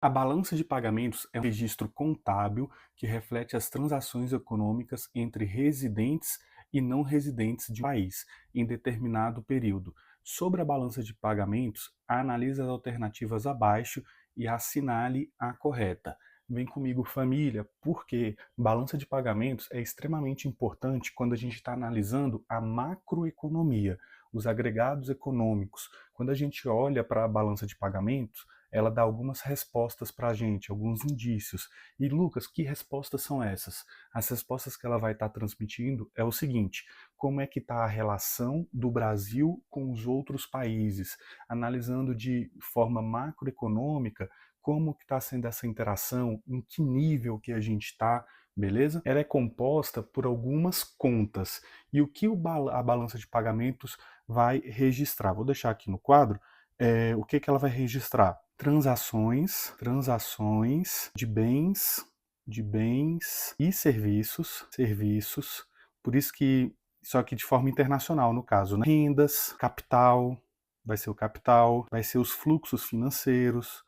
A balança de pagamentos é um registro contábil que reflete as transações econômicas entre residentes e não residentes de um país em determinado período. Sobre a balança de pagamentos, analise as alternativas abaixo e assinale a correta. Vem comigo, família, porque balança de pagamentos é extremamente importante quando a gente está analisando a macroeconomia, os agregados econômicos. Quando a gente olha para a balança de pagamentos, ela dá algumas respostas para a gente, alguns indícios. E Lucas, que respostas são essas? As respostas que ela vai estar transmitindo é o seguinte: como é que está a relação do Brasil com os outros países, analisando de forma macroeconômica como que está sendo essa interação, em que nível que a gente está, beleza? Ela é composta por algumas contas. E o que a balança de pagamentos vai registrar? Vou deixar aqui no quadro. O que que ela vai registrar? Transações de bens e serviços, por isso que, só que de forma internacional no caso, né? Rendas, capital, vai ser os fluxos financeiros,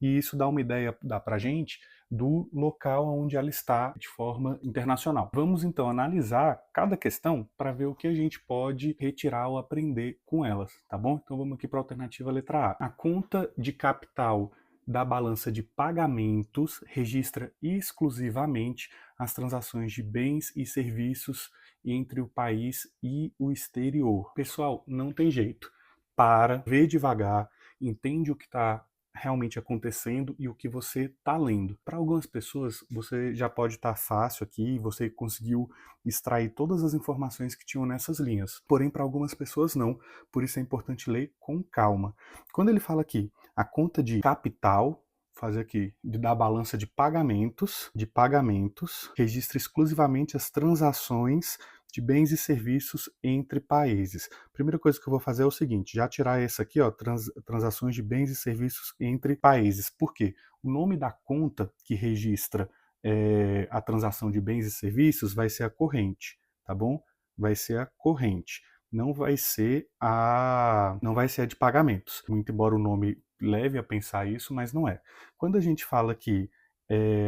e isso dá uma ideia, dá pra gente, do local onde ela está de forma internacional. Vamos então analisar cada questão para ver o que a gente pode retirar ou aprender com elas, tá bom? Então vamos aqui para a alternativa letra A. A conta de capital da balança de pagamentos registra exclusivamente as transações de bens e serviços entre o país e o exterior. Pessoal, não tem jeito. Para, vê devagar, entende o que está realmente acontecendo e o que você está lendo. Para algumas pessoas, você já pode estar fácil aqui, você conseguiu extrair todas as informações que tinham nessas linhas. Porém, para algumas pessoas não, por isso é importante ler com calma. Quando ele fala aqui, a conta de capital, fazer aqui, da balança de pagamentos, registra exclusivamente as transações de bens e serviços entre países. Primeira coisa que eu vou fazer é o seguinte, já tirar essa aqui, ó, transações de bens e serviços entre países. Por quê? O nome da conta que registra a transação de bens e serviços vai ser a corrente, tá bom? Vai ser a corrente. Não vai ser a de pagamentos. Muito embora o nome leve a pensar isso, mas não é. Quando a gente fala que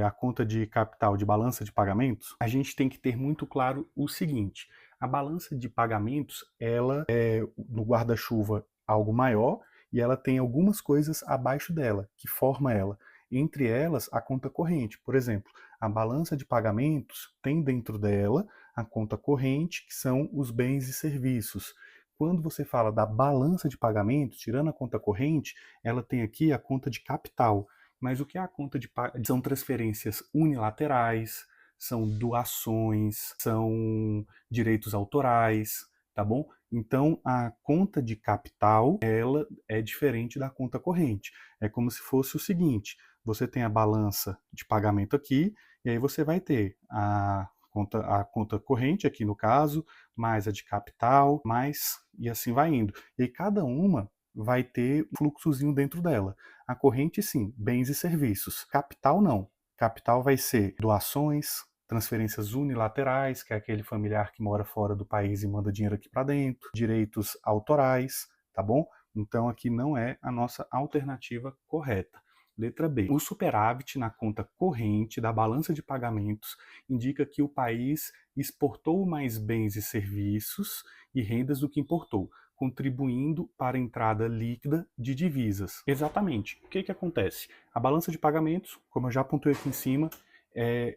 a conta de capital de balança de pagamentos, a gente tem que ter muito claro o seguinte: a balança de pagamentos, ela é no guarda-chuva algo maior e ela tem algumas coisas abaixo dela, que forma ela. Entre elas, a conta corrente. Por exemplo, a balança de pagamentos tem dentro dela a conta corrente, que são os bens e serviços. Quando você fala da balança de pagamentos, tirando a conta corrente, ela tem aqui a conta de capital. Mas o que é a conta de pagamentos? São transferências unilaterais, são doações, são direitos autorais, tá bom? Então, a conta de capital, ela é diferente da conta corrente. É como se fosse o seguinte: você tem a balança de pagamento aqui, e aí você vai ter a conta corrente aqui no caso, mais a de capital, mais e assim vai indo. E cada uma vai ter um fluxozinho dentro dela. A corrente, sim, bens e serviços. Capital, não. Capital vai ser doações, transferências unilaterais, que é aquele familiar que mora fora do país e manda dinheiro aqui para dentro, direitos autorais, tá bom? Então aqui não é a nossa alternativa correta. Letra B. O superávit na conta corrente da balança de pagamentos indica que o país exportou mais bens e serviços e rendas do que importou, contribuindo para a entrada líquida de divisas. Exatamente. O que acontece? A balança de pagamentos, como eu já apontei aqui em cima,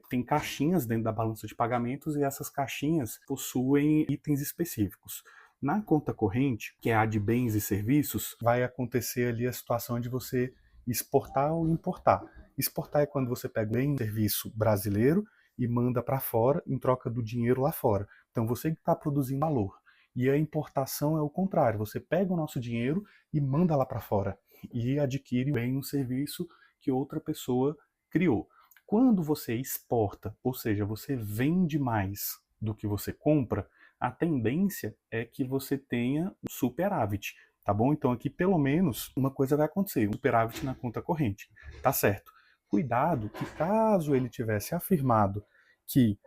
tem caixinhas dentro da balança de pagamentos e essas caixinhas possuem itens específicos. Na conta corrente, que é a de bens e serviços, vai acontecer ali a situação de você exportar ou importar. Exportar é quando você pega um bem serviço brasileiro e manda para fora em troca do dinheiro lá fora. Então você que está produzindo valor. E a importação é o contrário. Você pega o nosso dinheiro e manda lá para fora e adquire um bem, um serviço que outra pessoa criou. Quando você exporta, ou seja, você vende mais do que você compra, a tendência é que você tenha um superávit, tá bom? Então aqui pelo menos uma coisa vai acontecer, um superávit na conta corrente, tá certo? Cuidado que caso ele tivesse afirmado que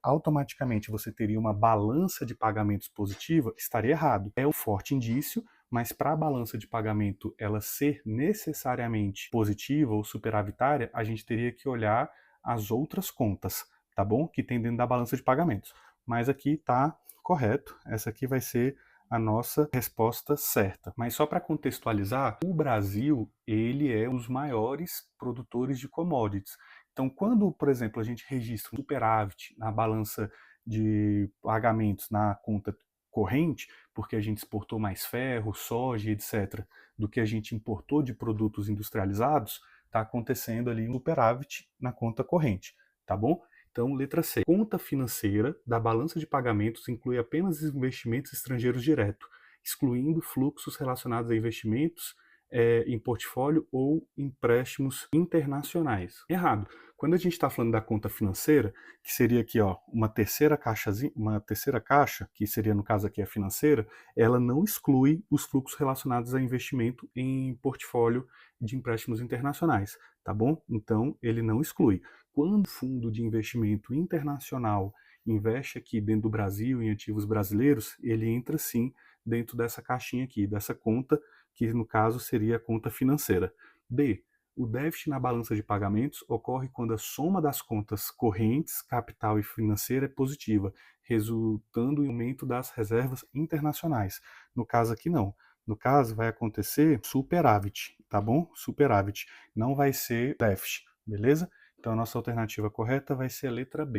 automaticamente você teria uma balança de pagamentos positiva, estaria errado. É um forte indício, mas para a balança de pagamento ela ser necessariamente positiva ou superavitária, a gente teria que olhar as outras contas, tá bom? Que tem dentro da balança de pagamentos. Mas aqui está correto, essa aqui vai ser a nossa resposta certa. Mas só para contextualizar, o Brasil, ele é um dos maiores produtores de commodities. Então, quando, por exemplo, a gente registra um superávit na balança de pagamentos, na conta corrente, porque a gente exportou mais ferro, soja, etc., do que a gente importou de produtos industrializados, está acontecendo ali um superávit na conta corrente, tá bom? Então, letra C. Conta financeira da balança de pagamentos inclui apenas investimentos estrangeiros diretos, excluindo fluxos relacionados a investimentos em portfólio ou empréstimos internacionais. Errado. Quando a gente está falando da conta financeira, que seria aqui ó, uma terceira caixa, que seria no caso aqui a financeira, ela não exclui os fluxos relacionados a investimento em portfólio de empréstimos internacionais, tá bom? Então, ele não exclui. Quando o fundo de investimento internacional investe aqui dentro do Brasil, em ativos brasileiros, ele entra sim dentro dessa caixinha aqui, dessa conta, que no caso seria a conta financeira. B. O déficit na balança de pagamentos ocorre quando a soma das contas correntes, capital e financeira é positiva, resultando em aumento das reservas internacionais. No caso aqui não. No caso vai acontecer superávit, tá bom? Superávit. Não vai ser déficit, beleza? Então a nossa alternativa correta vai ser a letra B.